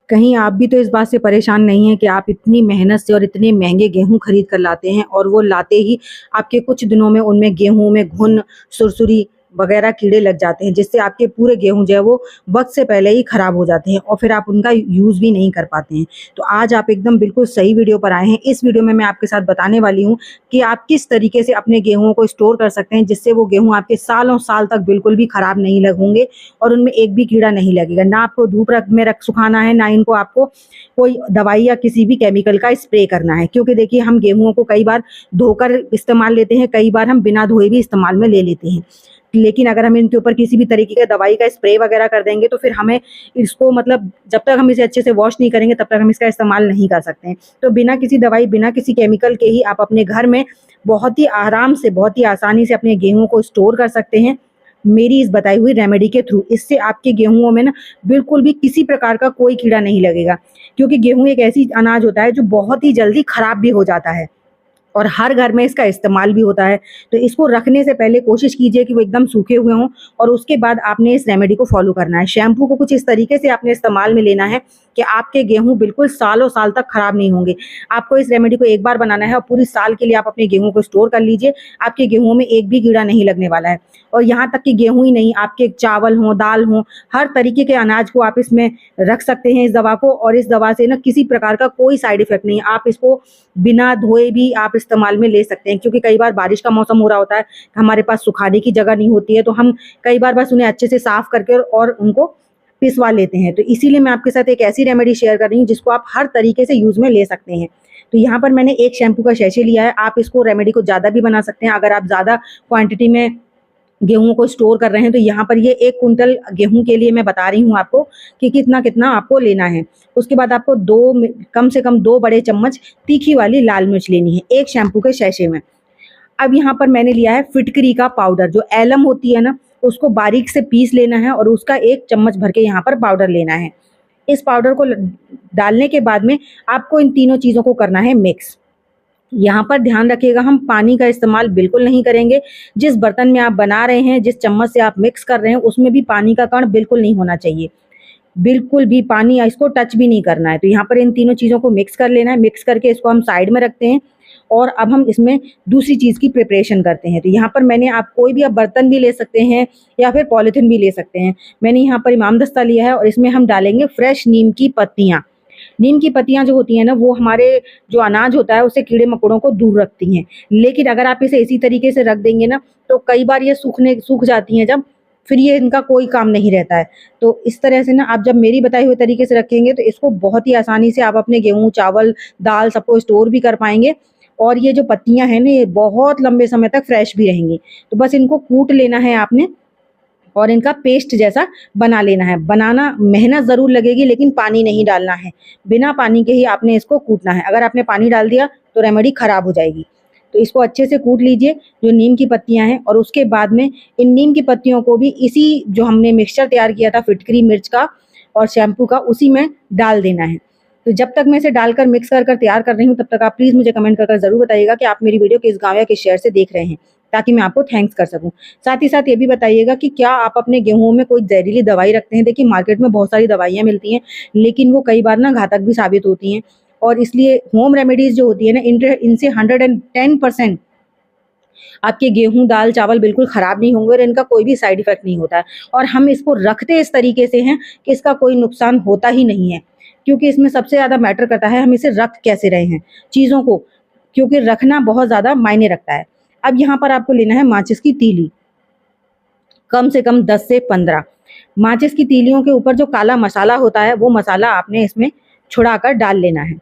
कहीं आप भी तो इस बात से परेशान नहीं हैं कि आप इतनी मेहनत से और इतने महँगे गेहूँ खरीद कर लाते हैं और वो लाते ही आपके कुछ दिनों में उनमें गेहूँ में घुन, सुरसुरी वग़ैरह कीड़े लग जाते हैं, जिससे आपके पूरे गेहूँ जो है वो वक़्त से पहले ही ख़राब हो जाते हैं और फिर आप उनका यूज़ भी नहीं कर पाते हैं। तो आज आप एकदम बिल्कुल सही वीडियो पर आए हैं। इस वीडियो में मैं आपके साथ बताने वाली हूँ कि आप किस तरीके से अपने गेहूँ को स्टोर कर सकते हैं, जिससे वो गेहूँ आपके सालों-साल तक बिल्कुल भी ख़राब नहीं होंगे और उनमें एक भी कीड़ा नहीं लगेगा। ना आपको धूप में रख सुखाना है, ना इनको आपको कोई दवाई या किसी भी केमिकल का स्प्रे करना है, क्योंकि देखिए हम गेहूँ को कई बार धोकर इस्तेमाल लेते हैं, कई बार हम बिना धोए भी इस्तेमाल में ले लेते हैं। लेकिन अगर हम इनके ऊपर किसी भी तरीके का दवाई का स्प्रे वगैरह कर देंगे तो फिर हमें इसको मतलब जब तक हम इसे अच्छे से वॉश नहीं करेंगे तब तक हम इसका इस्तेमाल नहीं कर सकते हैं। तो बिना किसी दवाई, बिना किसी केमिकल के ही आप अपने घर में बहुत ही आराम से, बहुत ही आसानी से अपने गेहूँ को स्टोर कर सकते हैं, मेरी इस बताई हुई रेमेडी के थ्रू। इससे आपके गेहूँओं में ना बिल्कुल भी किसी प्रकार का कोई कीड़ा नहीं लगेगा, क्योंकि गेहूँ एक ऐसी अनाज होता है जो बहुत ही जल्दी खराब भी हो जाता है और हर घर में इसका इस्तेमाल भी होता है। तो इसको रखने से पहले कोशिश कीजिए कि वो एकदम सूखे हुए हों और उसके बाद आपने इस रेमेडी को फ़ॉलो करना है। शैम्पू को कुछ इस तरीके से आपने इस्तेमाल में लेना है कि आपके गेहूँ बिल्कुल सालों-साल तक खराब नहीं होंगे। आपको इस रेमेडी को एक बार बनाना है और पूरी साल के लिए आप अपने गेहूँ को स्टोर कर लीजिए। आपके गेहूँ में एक भी कीड़ा नहीं लगने वाला है और यहाँ तक कि गेहूँ ही नहीं, आपके चावल हों, दाल हों, हर तरीके के अनाज को आप इसमें रख सकते हैं इस दवा को, और इस दवा से ना किसी प्रकार का कोई साइड इफ़ेक्ट नहीं है। आप इसको बिना धोए भी आप इस्तेमाल में ले सकते हैं, क्योंकि कई बार बारिश का मौसम हो रहा होता है, हमारे पास सुखाने की जगह नहीं होती है, तो हम कई बार बस उन्हें अच्छे से साफ करके और उनको पिसवा लेते हैं। तो इसीलिए मैं आपके साथ एक ऐसी रेमेडी शेयर कर रही हूँ जिसको आप हर तरीके से यूज़ में ले सकते हैं। तो यहाँ पर मैंने एक शैम्पू का सैशे लिया है, आप इसको रेमेडी को ज़्यादा भी बना सकते हैं। अगर आप ज़्यादा क्वांटिटी में गेहूँ को स्टोर कर रहे हैं तो यहाँ पर ये 1 कुंटल गेहूँ के लिए मैं बता रही हूँ आपको कि कितना-कितना आपको लेना है। उसके बाद आपको 2 कम से कम 2 बड़े चम्मच तीखी वाली लाल मिर्च लेनी है, एक शैम्पू के सैशे में। अब यहाँ पर मैंने लिया है फिटकरी का पाउडर, जो एलम होती है ना, उसको बारीक से पीस लेना है और उसका 1 चम्मच भर के यहाँ पर पाउडर लेना है। इस पाउडर को ल डालने के बाद में आपको इन तीनों चीज़ों को करना है मिक्स। यहाँ पर ध्यान रखिएगा, हम पानी का इस्तेमाल बिल्कुल नहीं करेंगे। जिस बर्तन में आप बना रहे हैं, जिस चम्मच से आप मिक्स कर रहे हैं, उसमें भी पानी का कण बिल्कुल नहीं होना चाहिए। बिल्कुल भी पानी इसको टच भी नहीं करना है। तो यहाँ पर इन तीनों चीज़ों को मिक्स कर लेना है। मिक्स करके इसको हम साइड में रखते हैं और अब हम इसमें दूसरी चीज़ की प्रिपरेशन करते हैं। तो यहाँ पर मैंने आप कोई भी आप बर्तन भी ले सकते हैं या फिर पॉलीथिन भी ले सकते हैं। मैंने यहाँ पर इमामदस्ता लिया है और इसमें हम डालेंगे फ्रेश नीम की पत्तियाँ। नीम की पत्तियाँ जो होती हैं ना, वो हमारे जो अनाज होता है उससे कीड़े-मकोड़ों को दूर रखती हैं। लेकिन अगर आप इसे इसी तरीके से रख देंगे ना, तो कई बार ये सूख जाती हैं जब, फिर ये इनका कोई काम नहीं रहता है। तो इस तरह से ना आप जब मेरी बताई हुए तरीके से रखेंगे तो इसको बहुत ही आसानी से आप अपने गेहूँ, चावल, दाल सबको स्टोर भी कर पाएँगे और ये जो पत्तियाँ हैं ना, ये बहुत लंबे समय तक फ्रेश भी रहेंगी। तो बस इनको कूट लेना है आपने और इनका पेस्ट जैसा बना लेना है। बनाना मेहनत ज़रूर लगेगी, लेकिन पानी नहीं डालना है। बिना पानी के ही आपने इसको कूटना है। अगर आपने पानी डाल दिया तो रेमेडी ख़राब हो जाएगी। तो इसको अच्छे से कूट लीजिए, जो नीम की पत्तियाँ हैं, और उसके बाद में इन नीम की पत्तियों को भी इसी जो हमने मिक्सचर तैयार किया था फिटकरी मिर्च का और शैम्पू का, उसी में डाल देना है। तो जब तक मैं इसे डालकर मिक्स कर तैयार कर रही हूँ, तब तक आप प्लीज़ मुझे कमेंट कर ज़रूर बताइएगा कि आप मेरी वीडियो किस गाँव या किस शहर से देख रहे हैं, ताकि मैं आपको थैंक्स कर सकूँ। साथ ही साथ ये भी बताइएगा कि क्या आप अपने गेहूँ में कोई ज़हरीली दवाई रखते हैं? देखिए मार्केट में बहुत सारी दवाइयाँ मिलती हैं, लेकिन वो कई बार ना घातक भी साबित होती हैं, और इसलिए होम रेमेडीज़ जो होती है ना, इनसे 110% आपके गेहूँ, दाल, चावल बिल्कुल ख़राब नहीं होंगे और इनका कोई भी साइड इफ़ेक्ट नहीं होता है। और हम इसको रखते इस तरीके से हैं कि इसका कोई नुकसान होता ही नहीं है, क्योंकि इसमें सबसे ज़्यादा मैटर करता है हम इसे रख कैसे रहे हैं चीज़ों को, क्योंकि रखना बहुत ज़्यादा मायने रखता है। अब यहाँ पर आपको लेना है माचिस की तीली, कम से कम 10 से 15। माचिस की तीलियों के ऊपर जो काला मसाला होता है, वो मसाला आपने इसमें छुड़ाकर डाल लेना है।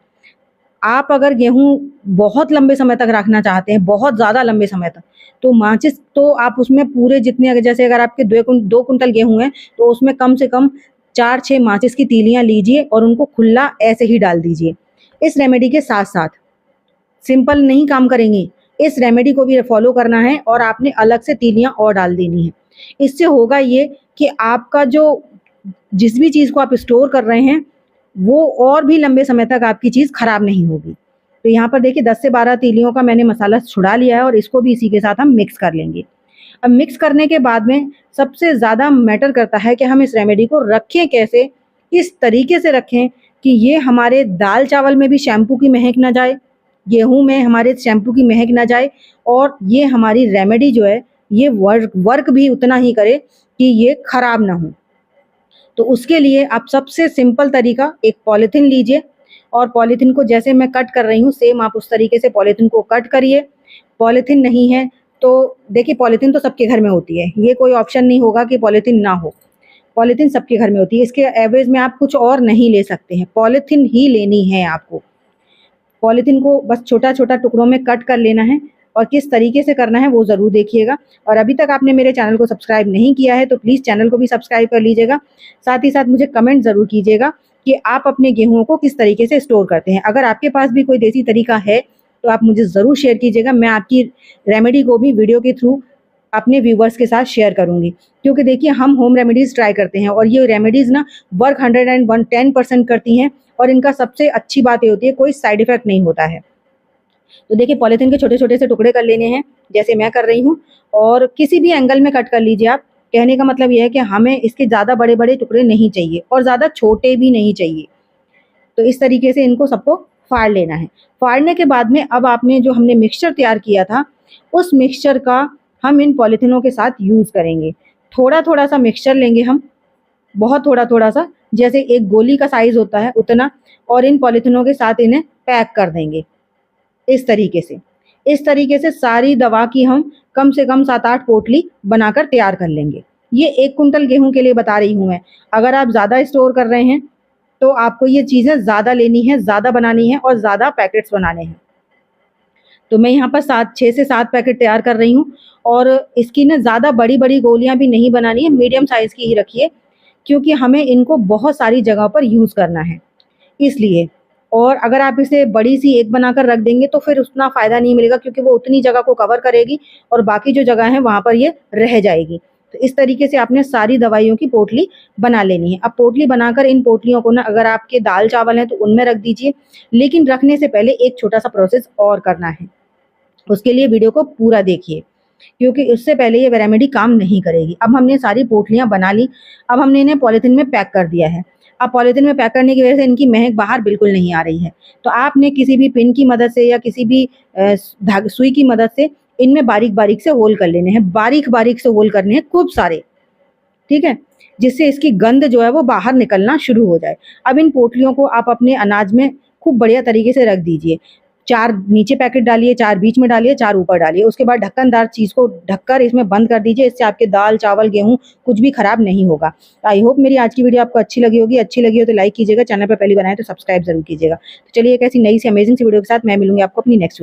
आप अगर गेहूँ बहुत लंबे समय तक रखना चाहते हैं, बहुत ज़्यादा लंबे समय तक, तो माचिस तो आप उसमें पूरे जितने, अगर जैसे अगर आपके 2 कुंटल गेहूँ हैं, तो उसमें कम से कम 4-6 माचिस की तीलियाँ लीजिए और उनको खुला ऐसे ही डाल दीजिए। इस रेमेडी के साथ-साथ सिंपल नहीं काम करेंगी, इस रेमेडी को भी फॉलो करना है और आपने अलग से तीलियाँ और डाल देनी है। इससे होगा ये कि आपका जो जिस भी चीज़ को आप स्टोर कर रहे हैं, वो और भी लंबे समय तक आपकी चीज़ खराब नहीं होगी। तो यहाँ पर देखिए 10 से 12 तीलियों का मैंने मसाला छुड़ा लिया है और इसको भी इसी के साथ हम मिक्स कर लेंगे। अब मिक्स करने के बाद में सबसे ज़्यादा मैटर करता है कि हम इस रेमेडी को रखें कैसे, किस तरीके से रखें कि ये हमारे दाल चावल में भी शैम्पू की महक ना जाए, गेहूँ में हमारे शैम्पू की महक ना जाए, और ये हमारी रेमेडी जो है ये वर्क भी उतना ही करे कि ये खराब ना हो। तो उसके लिए आप सबसे सिंपल तरीका, एक पॉलीथीन लीजिए और पॉलीथीन को जैसे मैं कट कर रही हूँ सेम आप उस तरीके से पॉलीथीन को कट करिए। पॉलीथीन नहीं है तो देखिए, पॉलीथीन तो सबके घर में होती है, ये कोई ऑप्शन नहीं होगा कि पॉलीथीन ना हो। पॉलीथीन सबके घर में होती है, इसके एवरेज में आप कुछ और नहीं ले सकते हैं, पॉलीथीन ही लेनी है आपको। पॉलीथीन को बस छोटा-छोटा टुकड़ों में कट कर लेना है, और किस तरीके से करना है वो ज़रूर देखिएगा। और अभी तक आपने मेरे चैनल को सब्सक्राइब नहीं किया है तो प्लीज़ चैनल को भी सब्सक्राइब कर लीजिएगा। साथ ही साथ मुझे कमेंट ज़रूर कीजिएगा कि आप अपने गेहूँ को किस तरीके से स्टोर करते हैं। अगर आपके पास भी कोई देसी तरीका है तो आप मुझे ज़रूर शेयर कीजिएगा। मैं आपकी रेमेडी को भी वीडियो के थ्रू अपने व्यूवर्स के साथ शेयर करूँगी, क्योंकि देखिए हम होम रेमेडीज़ ट्राई करते हैं और ये रेमेडीज़ ना वर्क 110% करती हैं, और इनका सबसे अच्छी बात ये होती है कोई साइड इफ़ेक्ट नहीं होता है। तो देखिए, पॉलीथीन के छोटे-छोटे से टुकड़े कर लेने हैं, जैसे मैं कर रही हूँ, और किसी भी एंगल में कट कर लीजिए आप। कहने का मतलब ये है कि हमें इसके ज़्यादा बड़े-बड़े टुकड़े नहीं चाहिए और ज़्यादा छोटे भी नहीं चाहिए। तो इस तरीके से इनको सबको फाड़ लेना है। फाड़ने के बाद में अब आपने जो हमने मिक्सचर तैयार किया था, उस मिक्सचर का हम इन पॉलीथिनों के साथ यूज़ करेंगे। थोड़ा-थोड़ा सा मिक्सचर लेंगे हम, बहुत थोड़ा-थोड़ा सा, जैसे एक गोली का साइज़ होता है उतना, और इन पॉलीथिनों के साथ इन्हें पैक कर देंगे इस तरीके से। इस तरीके से सारी दवा की हम कम से कम 7-8 पोटली बनाकर तैयार कर लेंगे। ये 1 कुंटल गेहूँ के लिए बता रही हूँ मैं। अगर आप ज़्यादा स्टोर कर रहे हैं तो आपको ये चीज़ें ज़्यादा लेनी है, ज़्यादा बनानी है और ज़्यादा पैकेट्स बनाने हैं। तो मैं यहाँ पर 6 से 7 पैकेट तैयार कर रही हूँ, और इसकी ना ज़्यादा बड़ी-बड़ी गोलियाँ भी नहीं बनानी है, मीडियम साइज़ की ही रखिए, क्योंकि हमें इनको बहुत सारी जगह पर यूज़ करना है, इसलिए। और अगर आप इसे बड़ी-सी एक बनाकर रख देंगे तो फिर उतना फ़ायदा नहीं मिलेगा, क्योंकि वो उतनी जगह को कवर करेगी और बाकी जो जगह है वहाँ पर ये रह जाएगी। तो इस तरीके से आपने सारी दवाइयों की पोटली बना लेनी है। अब पोटली बनाकर इन पोटलियों को ना, अगर आपके दाल-चावल हैं तो उनमें रख दीजिए, लेकिन रखने से पहले एक छोटा-सा प्रोसेस और करना है। उसके लिए वीडियो को पूरा देखिए, क्योंकि उससे पहले ये रेमेडी काम नहीं करेगी। अब हमने सारी पोटलियाँ बना ली, अब हमने इन्हें पॉलीथीन में पैक कर दिया है। अब पॉलीथीन में पैक करने की वजह से इनकी महक बाहर बिल्कुल नहीं आ रही है। तो आपने किसी भी पिन की मदद से या किसी भी सुई की मदद से इनमें बारीक-बारीक से होल कर लेने हैं, बारीक-बारीक से होल करने हैं खूब सारे, ठीक है? जिससे इसकी गंध जो है वो बाहर निकलना शुरू हो जाए। अब इन पोटलियों को आप अपने अनाज में खूब बढ़िया तरीके से रख दीजिए। 4 नीचे पैकेट डालिए, 4 बीच में डालिए, 4 ऊपर डालिए। उसके बाद ढक्कनदार चीज़ को ढककर इसमें बंद कर दीजिए, इससे आपके दाल, चावल, गेहूँ कुछ भी खराब नहीं होगा। आई होप मेरी आज की वीडियो आपको अच्छी लगी होगी। अच्छी लगी हो तो लाइक कीजिएगा, चैनल पर पहली बार आए तो सब्सक्राइब ज़रूर कीजिएगा। तो चलिए एक ऐसी नई सी अमेजिंग सी वीडियो के साथ मैं मिलूँगी आपको अपनी नेक्स्ट